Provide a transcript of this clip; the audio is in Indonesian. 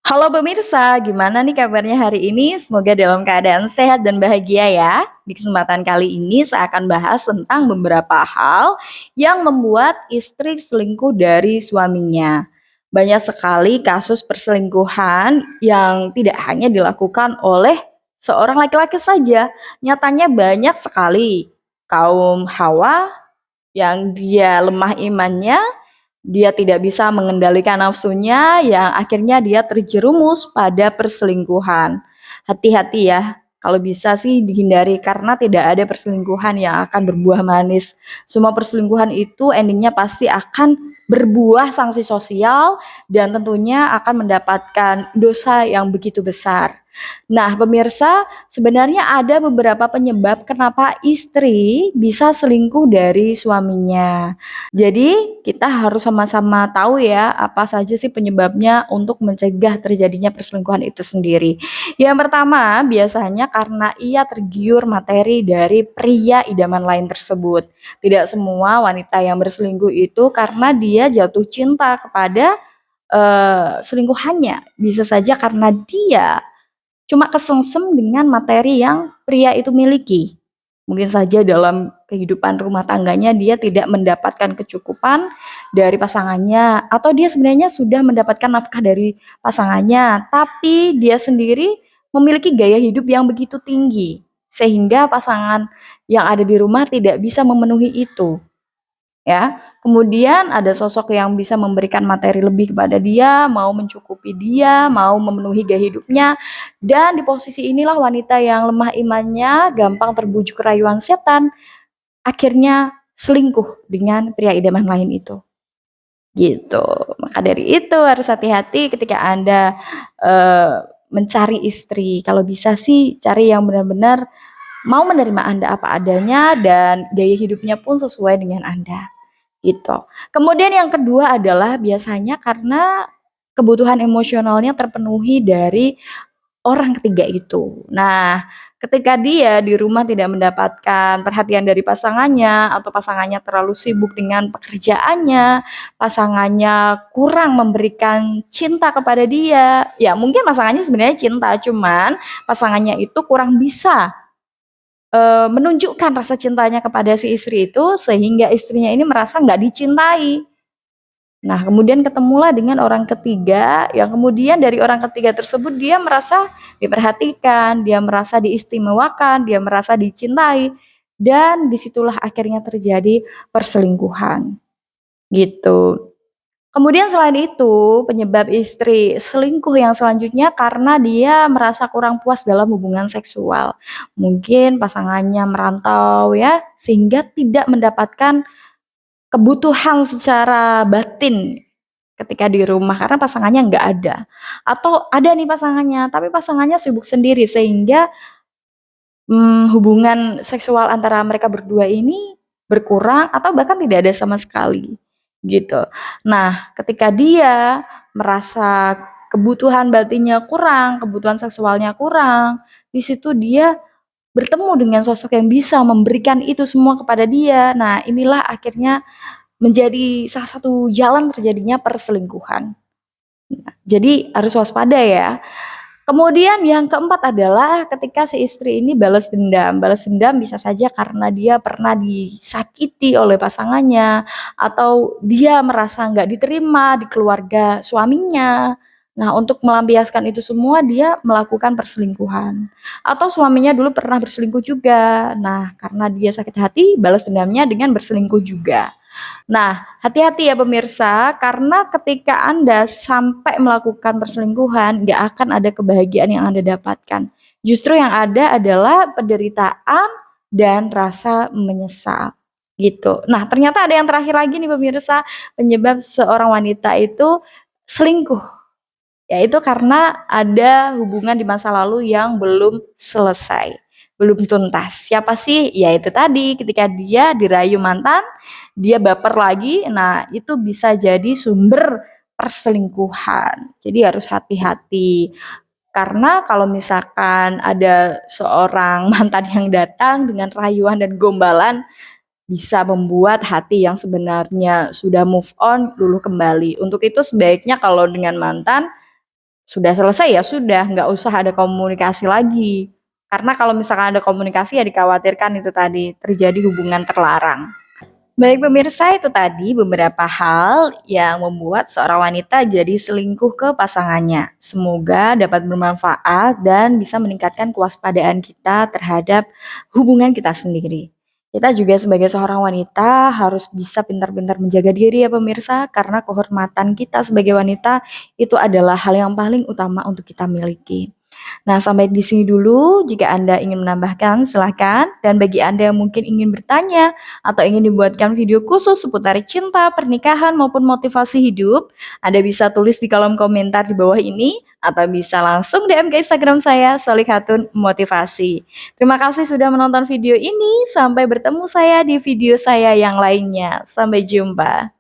Halo pemirsa, gimana nih kabarnya hari ini? Semoga dalam keadaan sehat dan bahagia ya. Di kesempatan kali ini saya akan bahas tentang beberapa hal yang membuat istri selingkuh dari suaminya. Banyak sekali kasus perselingkuhan yang tidak hanya dilakukan oleh seorang laki-laki saja. Nyatanya banyak sekali kaum hawa yang dia lemah imannya, dia tidak bisa mengendalikan nafsunya, yang akhirnya dia terjerumus pada perselingkuhan. Hati-hati ya, kalau bisa sih dihindari karena tidak ada perselingkuhan yang akan berbuah manis. Semua perselingkuhan itu endingnya pasti akan berbuah sanksi sosial dan tentunya akan mendapatkan dosa yang begitu besar. Nah, pemirsa, sebenarnya ada beberapa penyebab kenapa istri bisa selingkuh dari suaminya. Jadi, kita harus sama-sama tahu ya, apa saja sih penyebabnya untuk mencegah terjadinya perselingkuhan itu sendiri. Yang pertama, biasanya karena ia tergiur materi dari pria idaman lain tersebut. Tidak semua wanita yang berselingkuh itu karena dia jatuh cinta kepada selingkuhannya. Bisa saja karena dia cuma kesengsem dengan materi yang pria itu miliki. Mungkin saja dalam kehidupan rumah tangganya dia tidak mendapatkan kecukupan dari pasangannya, atau dia sebenarnya sudah mendapatkan nafkah dari pasangannya, tapi dia sendiri memiliki gaya hidup yang begitu tinggi, sehingga pasangan yang ada di rumah tidak bisa memenuhi itu. Ya, kemudian ada sosok yang bisa memberikan materi lebih kepada dia, mau mencukupi dia, mau memenuhi gaya hidupnya, dan di posisi inilah wanita yang lemah imannya, gampang terbujuk rayuan setan, akhirnya selingkuh dengan pria idaman lain itu. Gitu. Maka dari itu harus hati-hati ketika Anda mencari istri. Kalau bisa sih cari yang benar-benar mau menerima Anda apa adanya dan gaya hidupnya pun sesuai dengan Anda. Gitu. Kemudian yang kedua adalah biasanya karena kebutuhan emosionalnya terpenuhi dari orang ketiga itu. Nah, ketika dia di rumah tidak mendapatkan perhatian dari pasangannya atau pasangannya terlalu sibuk dengan pekerjaannya, pasangannya kurang memberikan cinta kepada dia. Ya, mungkin pasangannya sebenarnya cinta, cuman pasangannya itu kurang bisa menunjukkan rasa cintanya kepada si istri itu sehingga istrinya ini merasa nggak dicintai. Nah, kemudian ketemulah dengan orang ketiga yang kemudian dari orang ketiga tersebut dia merasa diperhatikan, dia merasa diistimewakan, dia merasa dicintai dan disitulah akhirnya terjadi perselingkuhan, gitu. Kemudian selain itu, penyebab istri selingkuh yang selanjutnya karena dia merasa kurang puas dalam hubungan seksual. Mungkin pasangannya merantau ya, sehingga tidak mendapatkan kebutuhan secara batin ketika di rumah karena pasangannya nggak ada. Atau ada nih pasangannya, tapi pasangannya sibuk sendiri sehingga hubungan seksual antara mereka berdua ini berkurang atau bahkan tidak ada sama sekali, gitu. Nah, ketika dia merasa kebutuhan batinnya kurang, kebutuhan seksualnya kurang, di situ dia bertemu dengan sosok yang bisa memberikan itu semua kepada dia. Nah, inilah akhirnya menjadi salah satu jalan terjadinya perselingkuhan. Jadi harus waspada ya. Kemudian yang keempat adalah ketika si istri ini balas dendam. Balas dendam bisa saja karena dia pernah disakiti oleh pasangannya atau dia merasa nggak diterima di keluarga suaminya. Nah, untuk melampiaskan itu semua dia melakukan perselingkuhan. Atau suaminya dulu pernah berselingkuh juga. Nah, karena dia sakit hati, balas dendamnya dengan berselingkuh juga. Nah, hati-hati ya pemirsa, karena ketika Anda sampai melakukan perselingkuhan, nggak akan ada kebahagiaan yang Anda dapatkan. Justru yang ada adalah penderitaan dan rasa menyesal. Gitu. Nah, ternyata ada yang terakhir lagi nih pemirsa, penyebab seorang wanita itu selingkuh. Yaitu karena ada hubungan di masa lalu yang belum selesai, belum tuntas. Siapa sih? Ya itu tadi, ketika dia dirayu mantan, dia baper lagi, nah itu bisa jadi sumber perselingkuhan. Jadi harus hati-hati. Karena kalau misalkan ada seorang mantan yang datang dengan rayuan dan gombalan, bisa membuat hati yang sebenarnya sudah move on luluh kembali. Untuk itu sebaiknya kalau dengan mantan Sudah selesai ya sudah, nggak usah ada komunikasi lagi. Karena kalau misalkan ada komunikasi ya dikhawatirkan itu tadi, terjadi hubungan terlarang. Baik pemirsa, itu tadi beberapa hal yang membuat seorang wanita jadi selingkuh ke pasangannya. Semoga dapat bermanfaat dan bisa meningkatkan kewaspadaan kita terhadap hubungan kita sendiri. Kita juga sebagai seorang wanita harus bisa pintar-pintar menjaga diri ya pemirsa, karena kehormatan kita sebagai wanita itu adalah hal yang paling utama untuk kita miliki. Nah, sampai di sini dulu. Jika Anda ingin menambahkan, silahkan. Dan bagi Anda yang mungkin ingin bertanya atau ingin dibuatkan video khusus seputar cinta, pernikahan, maupun motivasi hidup, Anda bisa tulis di kolom komentar di bawah ini, atau bisa langsung DM ke Instagram saya, Solihatun Motivasi. Terima kasih sudah menonton video ini. Sampai bertemu saya di video saya yang lainnya. Sampai jumpa.